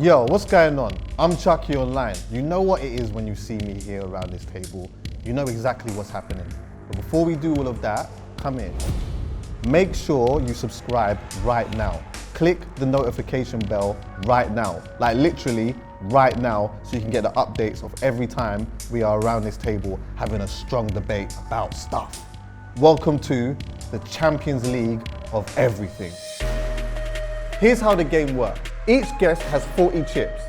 Yo, what's going on? I'm Chuckie Online. You know what it is when you see me here around this table. You know exactly what's happening. But before we do all of that, come in. Make sure you subscribe right now. Click the notification bell right now. Like literally right now, so you can get the updates of every time we are around this table having a strong debate about stuff. Welcome to the Champions League of everything. Here's how the game works. Each guest has 40 chips.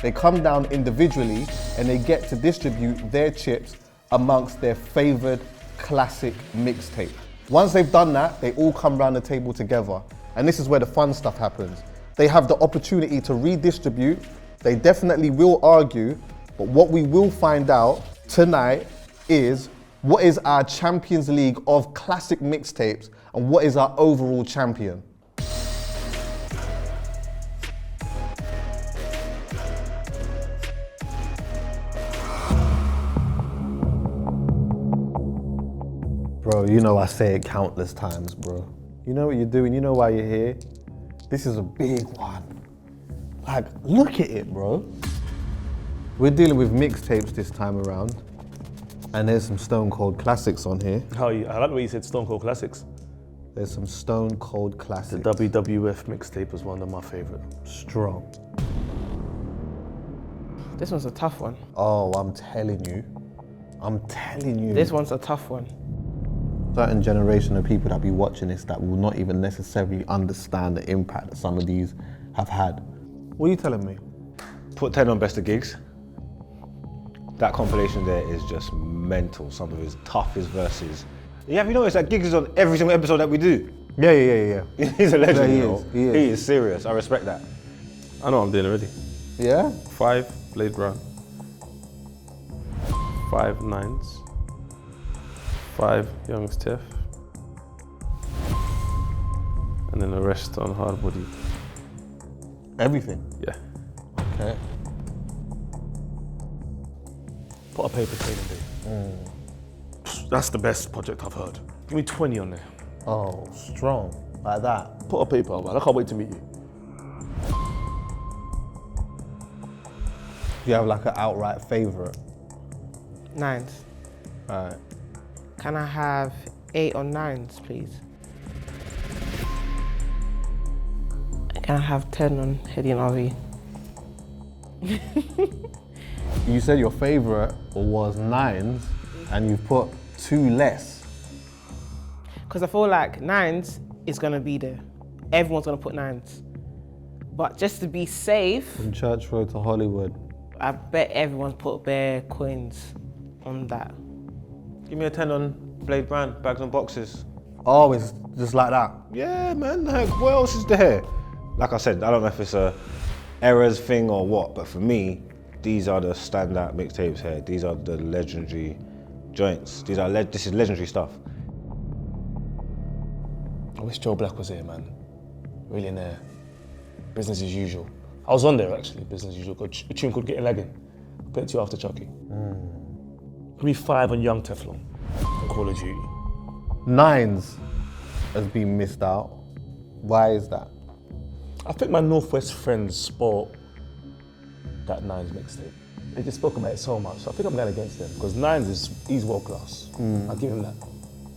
They come down individually and they get to distribute their chips amongst their favored classic mixtape. Once they've done that, they all come round the table together. And this is where the fun stuff happens. They have the opportunity to redistribute. They definitely will argue, but what we will find out tonight is what is our Champions League of classic mixtapes and what is our overall champion. Bro, you know I say it countless times, bro. You know what you're doing, you know why you're here. This is a big one. Like, look at it, bro. We're dealing with mixtapes this time around, and there's some Stone Cold classics on here. I like the way you said Stone Cold classics. There's some Stone Cold classics. The WWF mixtape was one of my favorite. Strong. This one's a tough one. Oh, I'm telling you. I'm telling you. This one's a tough one. Certain generation of people that be watching this that will not even necessarily understand the impact that some of these have had. What are you telling me? Put 10 on Best of Gigs. That compilation there is just mental. Some of his toughest verses. Yeah, have you noticed that Gigs is on every single episode that we do? Yeah. He's a legend, Yeah, you know. he is. He is serious. I respect that. I know what I'm doing already. Yeah? 5 Blade Run. 5 Nines. 5 Youngstiff. And then the rest on Hard Body. Everything? Yeah. Okay. Put a Payper Training Day. That's the best project I've heard. Give me 20 on there. Oh, strong. Like that. Put a Payper, man. I can't wait to meet you. Do you have like an outright favourite? Nines. Alright. Can I have 8 on 9s, please? Can I have 10 on Heady and RV? You said your favourite was 9s and you've put 2 less. Because I feel like 9s is gonna be there. Everyone's gonna put 9s. But just to be safe, From Church Road to Hollywood. I bet everyone's put bare coins on that. Give me a 10 on Blade Brand, Bags and Boxes. Oh, it's just like that. Yeah, man, heck, what else is there? Like I said, I don't know if it's a errors thing or what, but for me, these are the standout mixtapes here. These are the legendary joints. This is legendary stuff. I wish Joe Black was here, man. Really in there. Business as usual. I was on there actually, business as usual. Got a tune called Getting Lagging. I'll play it to you after Chuckie. Give me 5 on Young Teflon on Call of Duty. 9s has been missed out. Why is that? I think my Northwest friends spoiled that 9s mixtape. They just spoke about it so much. So I think I'm going against them because 9s he's world class. I'll give him that.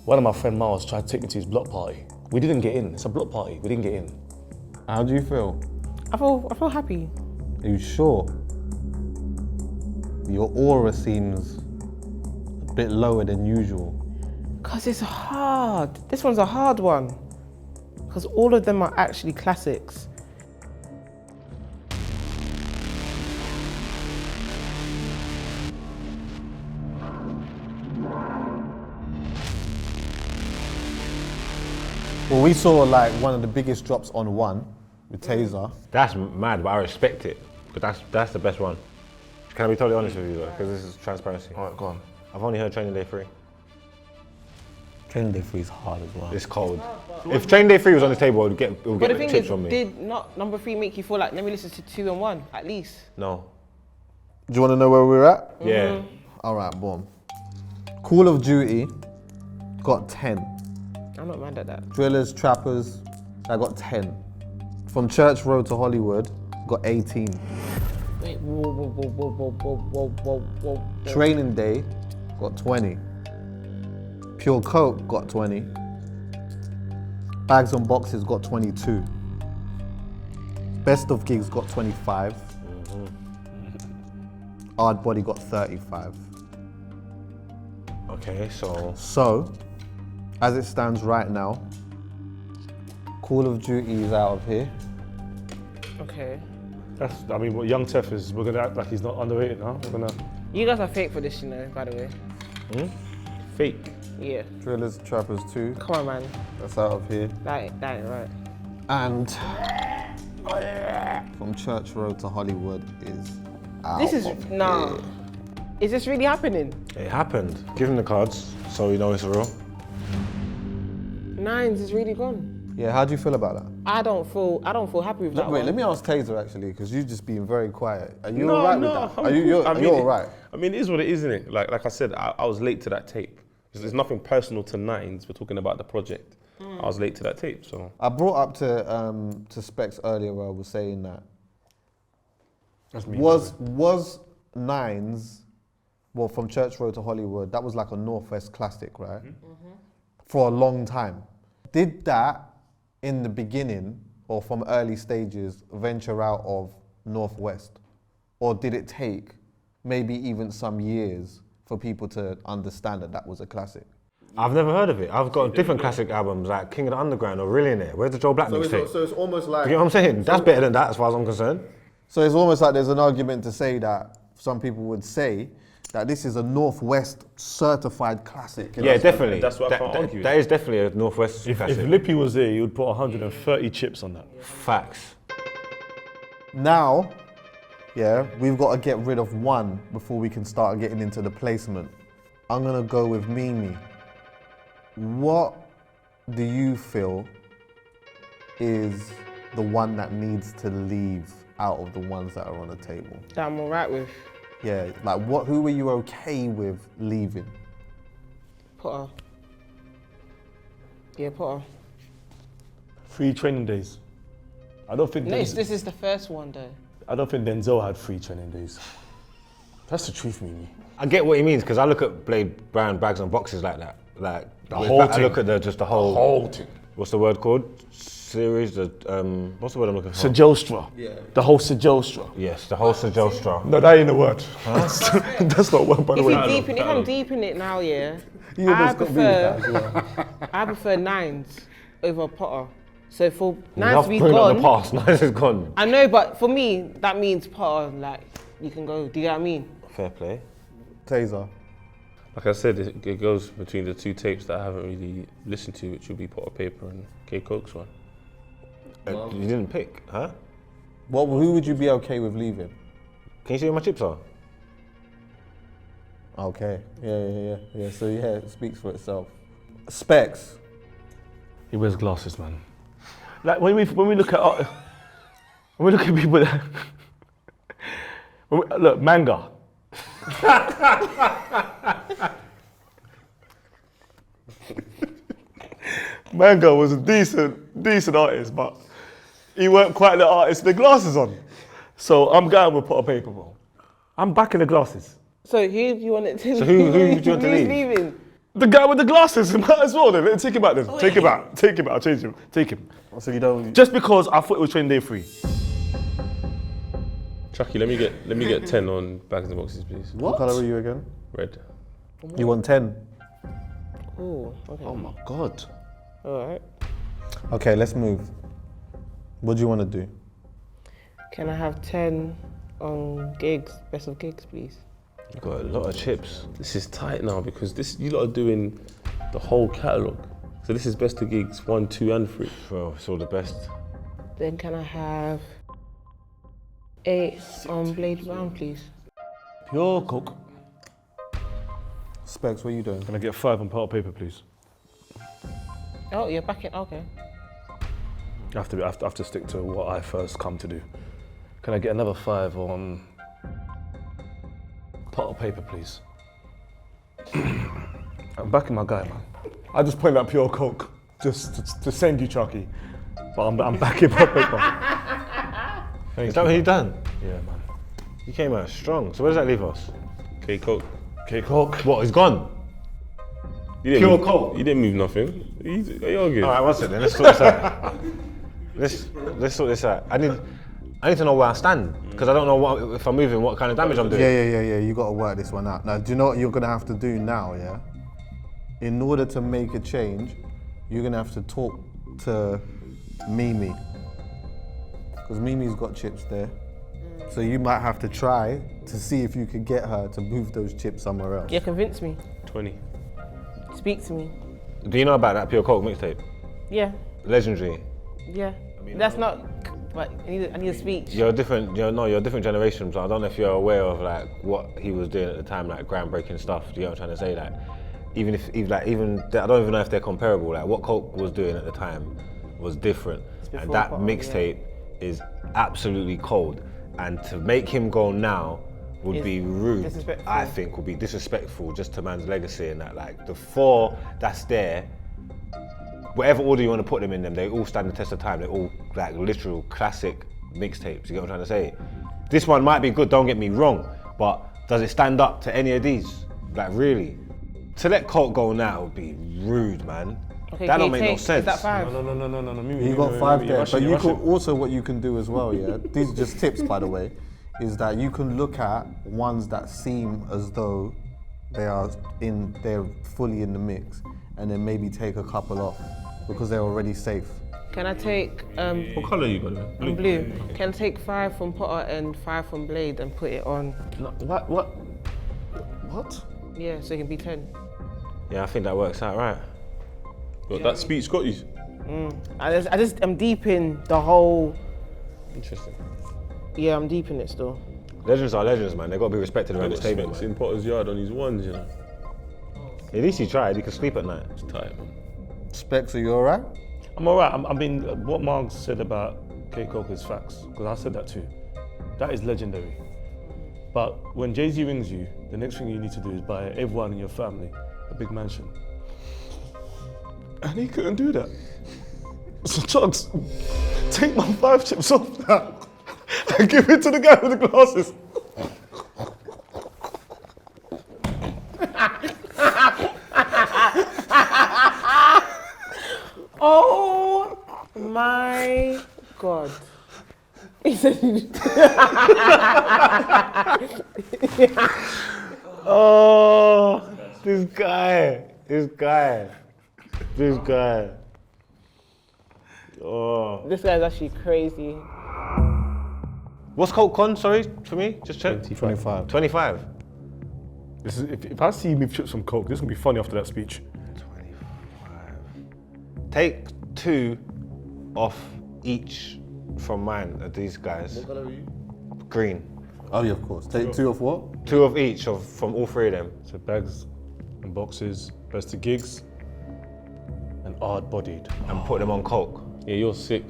One of my friend Margs tried to take me to his block party. We didn't get in. It's a block party. We didn't get in. How do you feel? I feel happy. Are you sure? Your aura seems a bit lower than usual. Because it's hard. This one's a hard one. Because all of them are actually classics. Well, we saw like one of the biggest drops on one with Tazer. That's mad, but I respect it. But that's the best one. Can I be totally honest with you though? Because this is transparency. All right, go on. I've only heard Training Day 3. Training Day 3 is hard as well. It's cold. If Training Day 3 was on the table, it would But the get thing tips is, from me. did not number 3 make you feel like, let me listen to 2 and 1, at least? No. Do you want to know where we're at? Yeah. All right, boom. Call of Duty got 10. I'm not mad at that. Drillers, Trappers, I got 10. From Church Road to Hollywood, got 18. Wait, whoa. Training Day got 20. Pure Coke got 20. Bags and Boxes got 22. Best of Gigs got 25. Hard Body got 35. Okay, so So, as it stands right now, Call of Duty is out of here. Okay. I mean, what Young Tef is, we're gonna act like he's not underrated now. We're gonna You guys are fake for this, you know, by the way. fake. Yeah. Drillers, Trappers 2, Come on, man. that's out of here. That ain't right. And From Church Road to Hollywood is out. This is, of nah. here. Is this really happening? it happened. Give him the cards so we know it's real. Nines is really gone. Yeah, how do you feel about that? I don't feel happy with that Wait, one. let me ask Tazer actually, because you've just been very quiet. Are you No, alright no, with that? I'm Are you, cool. I mean, you're alright? I mean, it is what it is, isn't it? Like I said, I was late to that tape. There's nothing personal to Nines. We're talking about the project. I was late to that tape, so. I brought up to Specs earlier where I was saying that That's me. was Nines, well, From Church Road to Hollywood, that was like a Northwest classic, right? For a long time. Did that in the beginning or from early stages venture out of Northwest? Or did it take maybe even some years for people to understand that that was a classic? I've never heard of it. I've got different classic albums like King of the Underground or Millionaire. Where's the Joe Black mixtape? So it's almost like... You know what I'm saying? That's better than that as far as I'm concerned. So it's almost like there's an argument to say that some people would say that this is a Northwest certified classic. Yeah, definitely. That's what I can't argue with. That is definitely a Northwest If classic. Lippy was there, he would put 130 chips on that. Facts. Now, yeah, we've got to get rid of one before we can start getting into the placement. I'm gonna go with Mimi. What do you feel is the one that needs to leave out of the ones that are on the table? That I'm alright with. Yeah, like who were you okay with leaving? Potter. Yeah, Potter. 3 training days. I don't think No, Denzel, this is the first one though. I don't think Denzel had 3 training days. That's the truth, Mimi. I get what he means because I look at Blade Brown Bags and Boxes like that. Like The whole I thing. look at the whole. Whole thing. What's the word called? Series. What's the word I'm looking for? Sajostra. Yeah. The whole Sajostra. Yes, the whole Sajostra. No, that ain't a word. That's not a word, by the If way. if I'm deep in it now, yeah, You almost got me with that as well. I prefer Nines over Potter. So for Nines Enough to be bring up the gone, past. Nines is gone. I know, but for me, that means Potter, like, you can go. Do you get what I mean? Fair play. Tazer. Like I said, it goes between the 2 tapes that I haven't really listened to, which would be Payper and K Koke's one. You didn't pick, huh? Who would you be okay with leaving? Can you see where my chips are? Okay, yeah. So yeah, it speaks for itself. Specs. He wears glasses, man. Like when we look at people that look, Manga. Manga was a decent artist, but he weren't quite the artist with the glasses on. So I'm going with Payper, bro. I'm back in the glasses. So who do you want it to? So who do you want to who's leave? leaving? The guy with the glasses, might as well then. Take him out then. Take him out. Take him out. I'll change him. Take him. So you don't. Just because I thought it was training day 3. Chuckie, let me get 10 on Bags and Boxes, please. What colour are you again? Red. You want 10? Oh, okay. Oh my God. All right. Okay, let's move. What do you want to do? Can I have 10 on gigs, best of gigs, please? You got a lot of chips. This is tight now because you lot are doing the whole catalogue. So this is best of gigs 1, 2, and 3. Bro, it's all the best. Then can I have 8 on Blade Brown, please? Pure Coke. Specs, what are you doing? Can I get 5 on Payper, please? Oh, you're back in. Okay. I have to stick to what I first come to do. Can I get another 5 on Payper, please? I'm backing my guy, man. I just pointed out Pure Coke just to send you, Chuckie. But I'm backing Payper. Is that what you done? Yeah, man. You came out strong. So where does that leave us? K Koke. K Koke. What, he's gone? Pure coke? You didn't move nothing. You're good. All right, one second, let's sort this out. Let's sort this out. I need to know where I stand, because I don't know if I'm moving, what kind of damage I'm doing. Yeah. You got to work this one out. Now, do you know what you're gonna have to do now? Yeah. In order to make a change, you're gonna have to talk to Mimi, because Mimi's got chips there. So you might have to try to see if you can get her to move those chips somewhere else. Yeah, convince me. 20. Speak to me. Do you know about that Pure Coke mixtape? Yeah. Legendary. Yeah. That's not. But I need a speech. You're a different generation. So I don't know if you're aware of like what he was doing at the time, like groundbreaking stuff. Do you know what I'm trying to say? Like, even I don't even know if they're comparable. Like what Coke was doing at the time was different, and that mixtape is absolutely cold. And to make him go now would be rude. I think would be disrespectful just to man's legacy, and that like the 4 that's there, whatever order you want to put them in them, they all stand the test of time. They're all like literal classic mixtapes. You get what I'm trying to say? This one might be good, don't get me wrong, but does it stand up to any of these? Like really? To let Colt go now would be rude, man. Okay, that don't make no sense. Is that 5? No. You got 5 there, but you can also what you can do as well, yeah. These are just tips, by the way, is that you can look at ones that seem as though they're fully in the mix, and then maybe take a couple off because they're already safe. Can I take What colour you got? I'm blue? Can I take 5 from Potter and 5 from Blade and put it on? No, what? Yeah, so it can be 10. Yeah, I think that works out right. But that speech got you. I'm deep in the whole. Interesting. Yeah, I'm deep in it still. Legends are legends, man. They got to be respected around this table. Specs in Potter's yard on his ones, you know. At least he tried. He could sleep at night. It's tight, man. Specs, are you alright? I'm alright. I mean, what Margs said about K Koke is facts, because I said that too. That is legendary. But when Jay-Z rings you, the next thing you need to do is buy everyone in your family a big mansion. And he couldn't do that. So Chucks, take my 5 chips off that and give it to the guy with the glasses. Oh my God. He said Oh, this guy. Oh. This guy's actually crazy. What's Colt Con, sorry, for me? Just check. 25. 25. This is, if I see me chips from Coke, this is gonna be funny after that speech. 25. Take 2 off each from mine of these guys. What colour are you? Green. Oh yeah, of course. Take 2 of what? 2 of each from all 3 of them. So bags and boxes, best of gigs, and hard-bodied. And put them on Coke. Yeah, you're sick.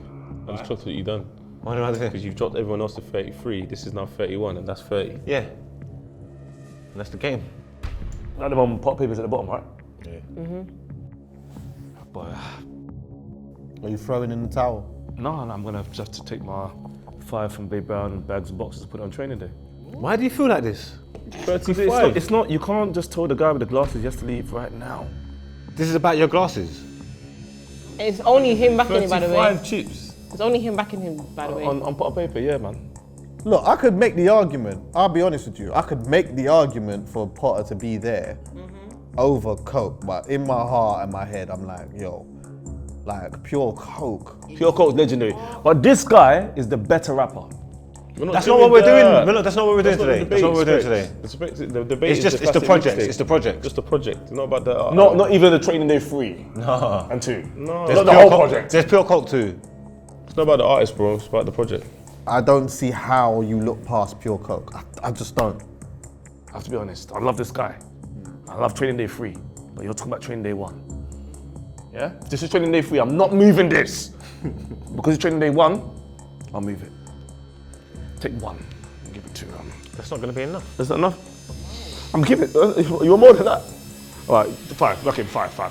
I'm just shocked what you done. What do I do? Because you've dropped everyone else to 33. This is now 31, and that's 30. Yeah. And that's the game. None of them on pot papers at the bottom, right? Yeah. Are you throwing in the towel? No, I'm gonna have to take my 5 from Bay Brown and bags and boxes to put on training day. Why do you feel like this? 35. It's not. You can't just tell the guy with the glasses he has to leave right now. This is about your glasses. It's only him backing him, by the way. 35 chips It's only him backing him, by the way. on pot of paper, yeah, man. Look, I could make the argument, I'll be honest with you, I could make the argument for Potter to be there over Coke, but in my heart and my head, I'm like, yo, like pure Coke. Pure Coke's legendary, but this guy is the better rapper. That's not what we're doing. No, that's not what we're doing today. That's not what we're doing today. The debate It's the project. It's the project. Just the project. It's not about the. Not even the training day 3 No. and 2. No, There's not the pure whole Coke- project. There's pure Coke too. It's not about the artist, bro. It's about the project. I don't see how you look past pure Coke. I just don't. I have to be honest. I love this guy. I love training day 3, but you're talking about training day 1. Yeah? If this is training day 3, I'm not moving this. Because it's training day 1, I'll move it. Take 1 and give it to That's not going to be enough. Is that enough? I'm giving it. You want more than that? All right, 5. Okay, 5.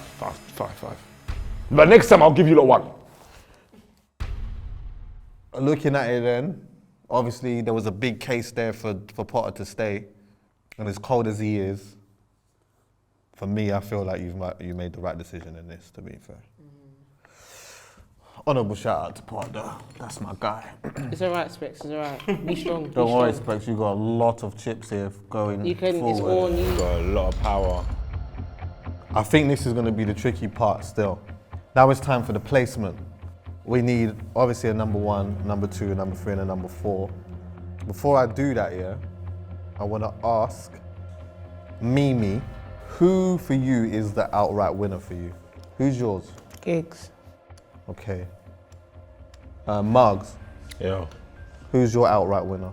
But next time I'll give you the 1. Looking at it then, Obviously, there was a big case there for Potter to stay. And as cold as he is, for me, I feel like you made the right decision in this, to be fair. Honourable shout out to Potter. That's my guy. It's alright, Specs. It's alright. Be strong. Don't worry, Specs. You got a lot of chips here going You can. forward. It's all on you. Got a lot of power. I think this is going to be the tricky part still. Now it's time for the placement. We need obviously a number 1, number 2, number 3, and a number 4. Before I do that, I want to ask Mimi, who for you is the outright winner for you? Who's yours? Gigs. Okay. Margs, Yeah. who's your outright winner?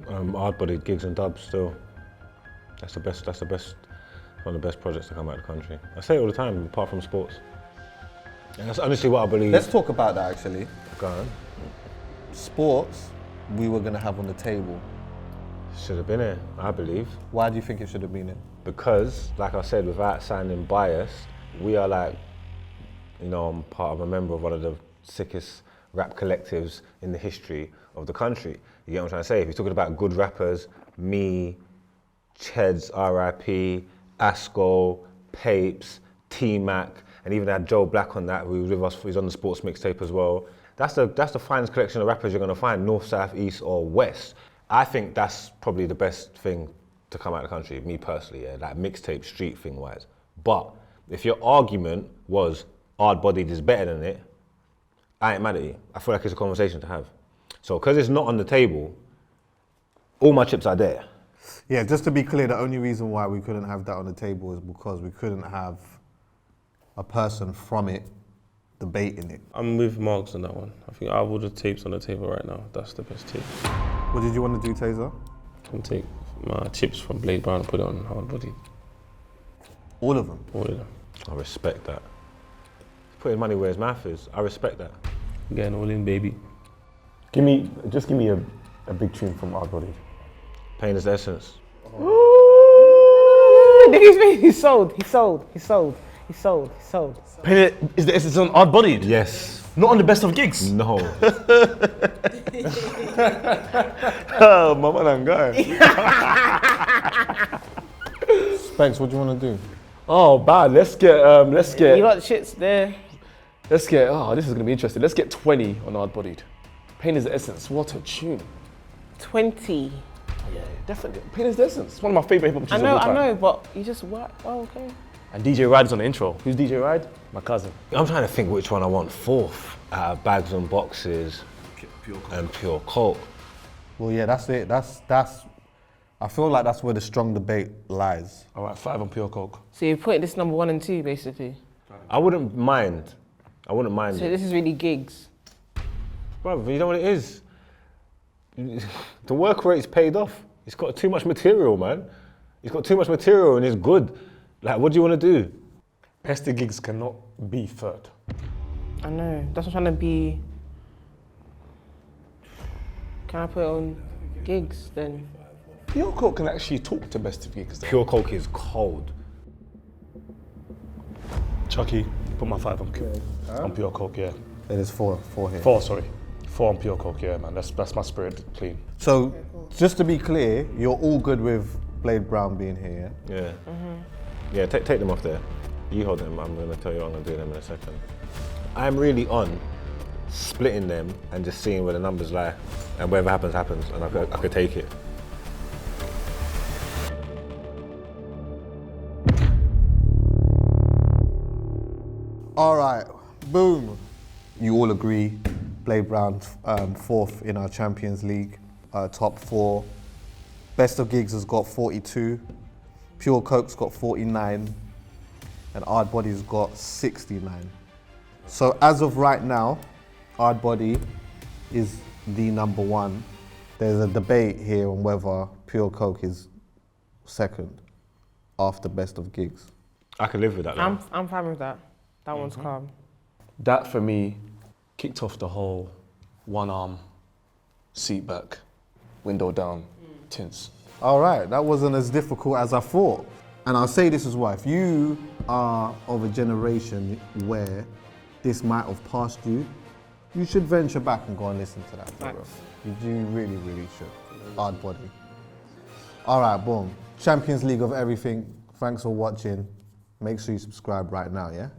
Hard-bodied gigs and dubs still. That's the best, one of the best projects to come out of the country. I say it all the time, apart from sports. And that's honestly what I believe. Let's talk about that actually. Go on. Sports, we were going to have on the table. Should have been here, I believe. Why do you think it should have been it? Because, like I said, without sounding biased, we are like, you know, I'm part of a member of one of the sickest rap collectives in the history of the country. You get what I'm trying to say? If you're talking about good rappers, me, Cheds, R.I.P., Asco, Papes, T-Mac, and even had Joe Black on that, who was with us, he's on the sports mixtape as well. That's the finest collection of rappers you're gonna find, north, south, east, or west. I think that's probably the best thing to come out of the country, me personally, like mixtape, street thing wise. But if your argument was hard-bodied is better than it, I ain't mad at you. I feel like it's a conversation to have. So, because it's not on the table, all my chips are there. Yeah, just to be clear, the only reason why we couldn't have that on the table is because we couldn't have a person from it debating it. I'm with Margs on that one. I think out of all the tapes on the table right now, that's the best tape. What did you want to do, Tazer? I'm take my chips from Blade Brown and put it on Hard Body. All of them? All of them. I respect that. Put his money where his mouth is. I respect that. Getting all in, baby. Just give me a big tune from Hard Body. Pain is the essence. He's sold. Pain is the essence on hard bodied? Yes. Not on the best of gigs? No. Oh, my man and guy. Specs, what do you want to do? Oh, bad. Let's get. You got shits there. Oh, this is gonna be interesting. Let's get 20 on hard bodied. Pain is the essence. What a tune. 20. Yeah, definitely. Pain is the essence. It's one of my favorite hip hop tunes I of all time. know, but you just what? Oh, okay. And DJ Ride is on the intro. Who's DJ Ride? My cousin. I'm trying to think which one I want fourth out of Bags and Boxes and Pure Coke. Well, yeah, that's it. That's. I feel like that's where the strong debate lies. All right, 5 on Pure Coke. So you're putting this number 1 and 2, basically. I wouldn't mind. So it. this is really gigs. Bro, you know what it is? The work rate's paid off. He's got too much material, man. He's got too much material and it's good. Like, what do you want to do? Best of gigs cannot be third. I know. That's what I'm trying to be. Can I put it on gigs then? Pure Coke can actually talk to best of gigs. Though. Pure Coke is cold. Chuckie, put my 5 on Pure Coke, yeah. It is four here. 4, sorry. 4 on Pure Coke, yeah, man. That's my spirit clean. So, just to be clear, you're all good with Blade Brown being here, yeah? Yeah. Yeah, take them off there. You hold them. I'm going to tell you what I'm going to do them in a second. I'm really on splitting them and just seeing where the numbers lie. And whatever happens, happens. And I could take it. All right, boom. You all agree, Blade Brown 4th in our Champions League, top 4. Best of Gigs has got 42. Pure Coke's got 49. And Hard Body's got 69. So as of right now, Hard Body is the number 1. There's a debate here on whether Pure Coke is second after Best of Gigs. I can live with that. I'm fine with that. That one's calm. That, for me, kicked off the whole one arm, seat back, window down, tints. All right, that wasn't as difficult as I thought. And I'll say this as well, if you are of a generation where this might have passed you, You should venture back and go and listen to that, bro. Facts. You do really, really should. Hard body. All right, boom. Champions League of everything. Thanks for watching. Make sure you subscribe right now, yeah?